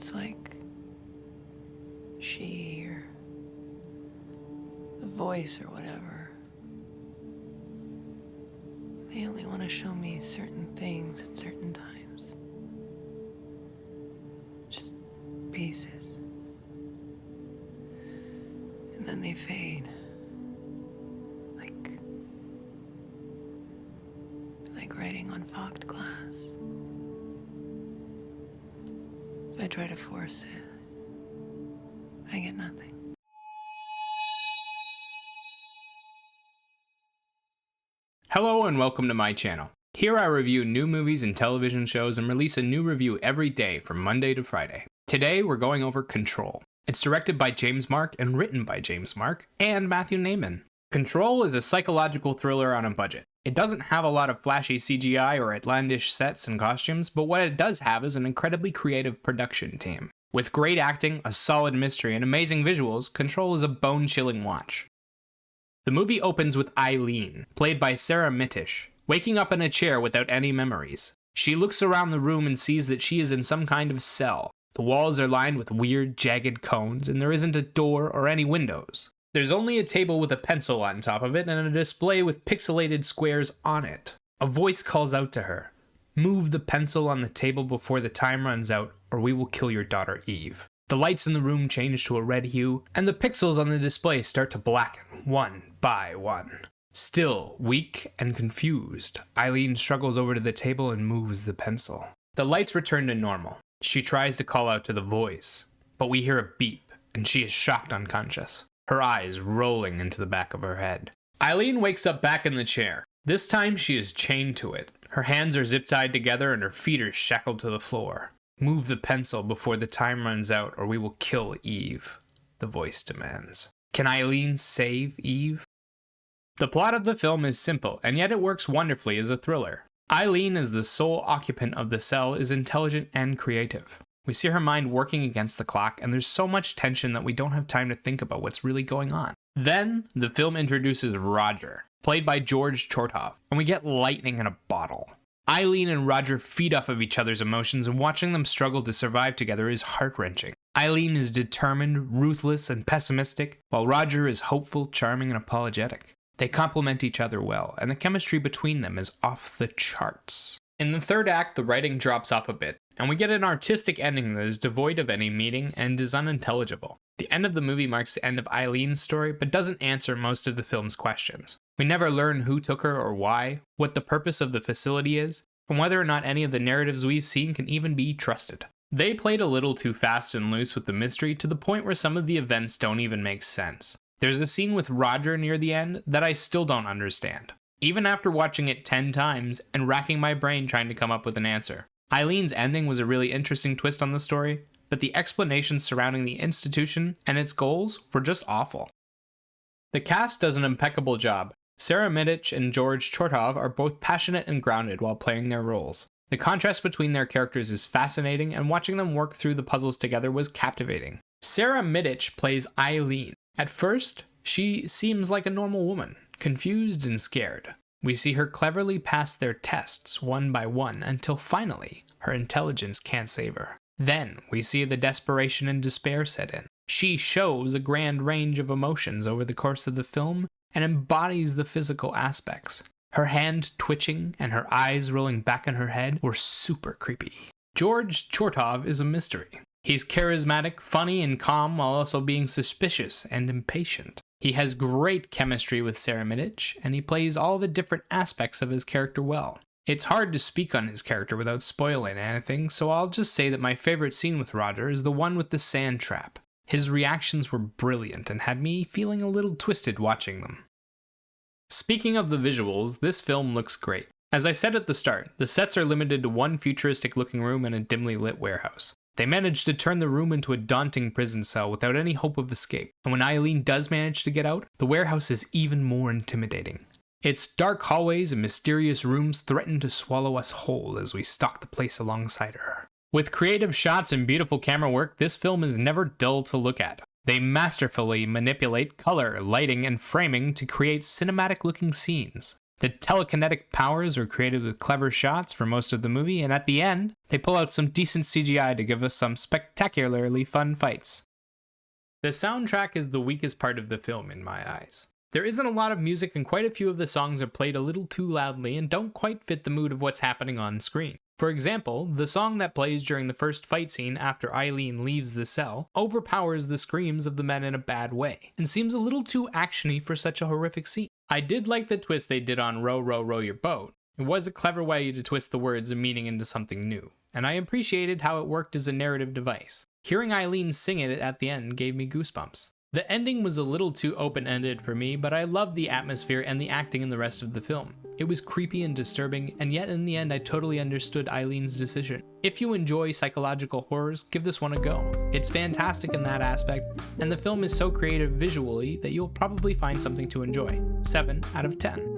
it's like she or the voice or whatever, they only want to show me certain things at certain times. Just pieces. And then they fade. Like writing on fogged glass. If I try to force it, I get nothing. Hello and welcome to my channel. Here I review new movies and television shows and release a new review every day from Monday to Friday. Today we're going over Control. It's directed by James Mark and written by James Mark and Matthew Naiman. Control is a psychological thriller on a budget. It doesn't have a lot of flashy CGI or outlandish sets and costumes, but what it does have is an incredibly creative production team. With great acting, a solid mystery, and amazing visuals, Control is a bone-chilling watch. The movie opens with Eileen, played by Sarah Mittish, waking up in a chair without any memories. She looks around the room and sees that she is in some kind of cell. The walls are lined with weird, jagged cones, and there isn't a door or any windows. There's only a table with a pencil on top of it and a display with pixelated squares on it. A voice calls out to her, "Move the pencil on the table before the time runs out, or we will kill your daughter Eve." The lights in the room change to a red hue, and the pixels on the display start to blacken, one by one. Still weak and confused, Eileen struggles over to the table and moves the pencil. The lights return to normal. She tries to call out to the voice, but we hear a beep, and she is shocked unconscious, her eyes rolling into the back of her head. Eileen wakes up back in the chair. This time she is chained to it. Her hands are zip-tied together and her feet are shackled to the floor. "Move the pencil before the time runs out or we will kill Eve," the voice demands. Can Eileen save Eve? The plot of the film is simple, and yet it works wonderfully as a thriller. Eileen, as the sole occupant of the cell, is intelligent and creative. We see her mind working against the clock, and there's so much tension that we don't have time to think about what's really going on. Then, the film introduces Roger, played by George Chortov, and we get lightning in a bottle. Eileen and Roger feed off of each other's emotions, and watching them struggle to survive together is heart-wrenching. Eileen is determined, ruthless, and pessimistic, while Roger is hopeful, charming, and apologetic. They complement each other well, and the chemistry between them is off the charts. In the third act, the writing drops off a bit, and we get an artistic ending that is devoid of any meaning and is unintelligible. The end of the movie marks the end of Eileen's story, but doesn't answer most of the film's questions. We never learn who took her or why, what the purpose of the facility is, and whether or not any of the narratives we've seen can even be trusted. They played a little too fast and loose with the mystery to the point where some of the events don't even make sense. There's a scene with Roger near the end that I still don't understand, even after watching it 10 times and racking my brain trying to come up with an answer. Eileen's ending was a really interesting twist on the story, but the explanations surrounding the institution and its goals were just awful. The cast does an impeccable job. Sarah Mittish and George Chortov are both passionate and grounded while playing their roles. The contrast between their characters is fascinating, and watching them work through the puzzles together was captivating. Sarah Mittish plays Eileen. At first, she seems like a normal woman, confused and scared. We see her cleverly pass their tests one by one until finally, her intelligence can't save her. Then, we see the desperation and despair set in. She shows a grand range of emotions over the course of the film and embodies the physical aspects. Her hand twitching and her eyes rolling back in her head were super creepy. George Chortov is a mystery. He's charismatic, funny, and calm while also being suspicious and impatient. He has great chemistry with Sarah Mittish, and he plays all the different aspects of his character well. It's hard to speak on his character without spoiling anything, so I'll just say that my favorite scene with Roger is the one with the sand trap. His reactions were brilliant and had me feeling a little twisted watching them. Speaking of the visuals, this film looks great. As I said at the start, the sets are limited to one futuristic-looking room and a dimly lit warehouse. They managed to turn the room into a daunting prison cell without any hope of escape, and when Eileen does manage to get out, the warehouse is even more intimidating. Its dark hallways and mysterious rooms threaten to swallow us whole as we stalk the place alongside her. With creative shots and beautiful camera work, this film is never dull to look at. They masterfully manipulate color, lighting, and framing to create cinematic-looking scenes. The telekinetic powers were created with clever shots for most of the movie, and at the end, they pull out some decent CGI to give us some spectacularly fun fights. The soundtrack is the weakest part of the film in my eyes. There isn't a lot of music, and quite a few of the songs are played a little too loudly and don't quite fit the mood of what's happening on screen. For example, the song that plays during the first fight scene after Eileen leaves the cell overpowers the screams of the men in a bad way, and seems a little too actiony for such a horrific scene. I did like the twist they did on row, row, row your boat. It was a clever way to twist the words and meaning into something new, and I appreciated how it worked as a narrative device. Hearing Eileen sing it at the end gave me goosebumps. The ending was a little too open-ended for me, but I loved the atmosphere and the acting in the rest of the film. It was creepy and disturbing, and yet in the end I totally understood Eileen's decision. If you enjoy psychological horrors, give this one a go. It's fantastic in that aspect, and the film is so creative visually that you'll probably find something to enjoy. 7 out of 10.